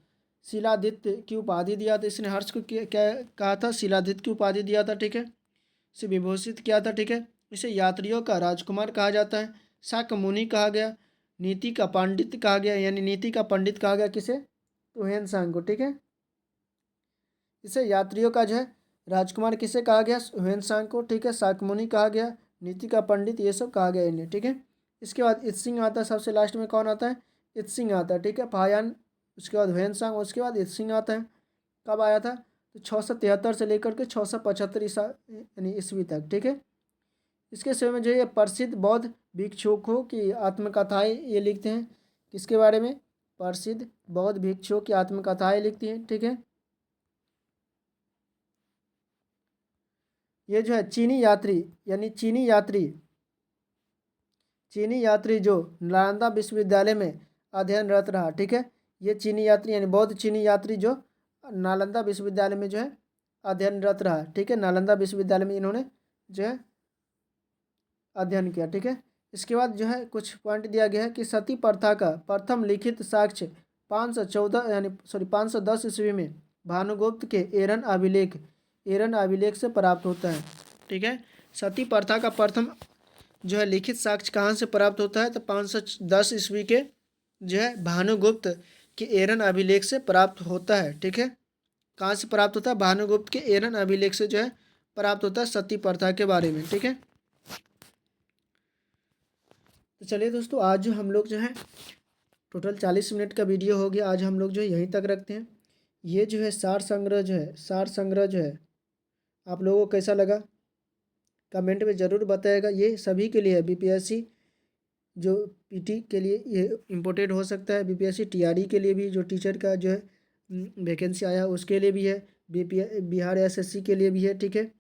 Speaker 1: शिलादित्य की उपाधि दिया था। इसने हर्ष को क्या कहा था? शिलादित्य की उपाधि दिया था, ठीक है। इसे विभूषित किया था, ठीक है। इसे यात्रियों का राजकुमार कहा जाता है। शाक्य मुनि कहा गया। नीति का पंडित कहा गया, यानी नीति का पंडित कहा गया किसे? तो ह्वेनसांग को, ठीक है। इसे यात्रियों का जो है राजकुमार किसे कहा गया? ह्वेनसांग को, ठीक है। शाक्य मुनि कहा गया, नीति का पंडित, ये सब कहा गया इन्हें, ठीक है। इसके बाद इत्सिंग आता है, सबसे लास्ट में कौन आता है? इत्सिंग आता है, ठीक है। फाहियान, उसके बाद ह्वेनसांग, उसके बाद इत्सिंग आता है। कब आया था? तो 673 से लेकर के 675 यानी ईस्वी तक, ठीक है। इसके समय में जो ये प्रसिद्ध बौद्ध भिक्षुकों की आत्मकथाएं ये लिखते हैं। किसके बारे में? प्रसिद्ध बौद्ध भिक्षुओं की आत्मकथाएं लिखती हैं, ठीक है। ये जो है चीनी यात्री, यानी चीनी यात्री जो नालंदा विश्वविद्यालय में अध्ययनरत रहा, ठीक है। ये चीनी यात्री यानी बौद्ध चीनी यात्री जो नालंदा विश्वविद्यालय में जो है अध्ययनरत रहा, ठीक है। नालंदा विश्वविद्यालय में इन्होंने जो है अध्ययन किया, ठीक है। इसके बाद जो है कुछ पॉइंट दिया गया है कि सती प्रथा का प्रथम लिखित साक्ष्य 514 यानी 510 ईस्वी में भानुगुप्त के एरन अभिलेख से प्राप्त होता है, ठीक है। सती प्रथा का प्रथम जो है लिखित साक्ष्य कहाँ से प्राप्त होता है? तो 510 ईस्वी के जो है भानुगुप्त के एरन अभिलेख से प्राप्त होता है, ठीक है। कहाँ से प्राप्त होता है? भानुगुप्त के एरन अभिलेख से जो है प्राप्त होता है सती प्रथा के बारे में, ठीक है। तो चलिए दोस्तों, आज जो हम लोग जो है टोटल 40 मिनट का वीडियो हो गया। आज हम लोग जो है यहीं तक रखते हैं। ये जो है सार संग्रह जो है आप लोगों को कैसा लगा कमेंट में ज़रूर बताइएगा। ये सभी के लिए है, बीपीएससी जो पीटी के लिए ये इम्पोर्टेंट हो सकता है, बीपीएससी टीआरई के लिए भी जो टीचर का जो है वैकेंसी आया उसके लिए भी है, बिहार एसएससी के लिए भी है, ठीक है।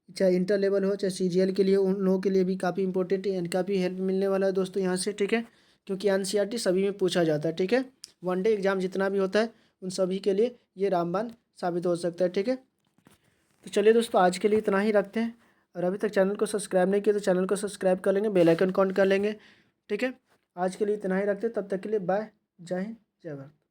Speaker 1: चाहे इंटर लेवल हो चाहे सीजीएल के लिए, उन लोगों के लिए भी काफ़ी इंपॉर्टेंट है, काफ़ी हेल्प मिलने वाला है दोस्तों यहाँ से, ठीक है। क्योंकि एनसीईआरटी सभी में पूछा जाता है, ठीक है। वनडे एग्जाम जितना भी होता है उन सभी के लिए ये रामबाण साबित हो सकता है, ठीक है। तो चलिए दोस्तों, आज के लिए इतना ही रखते हैं। और अभी तक चैनल को सब्सक्राइब नहीं किया तो चैनल को सब्सक्राइब कर लेंगे, बेल आइकन ऑन कर लेंगे, ठीक है। आज के लिए इतना ही रखते, तब तक के लिए बाय। जय हिंद, जय भारत।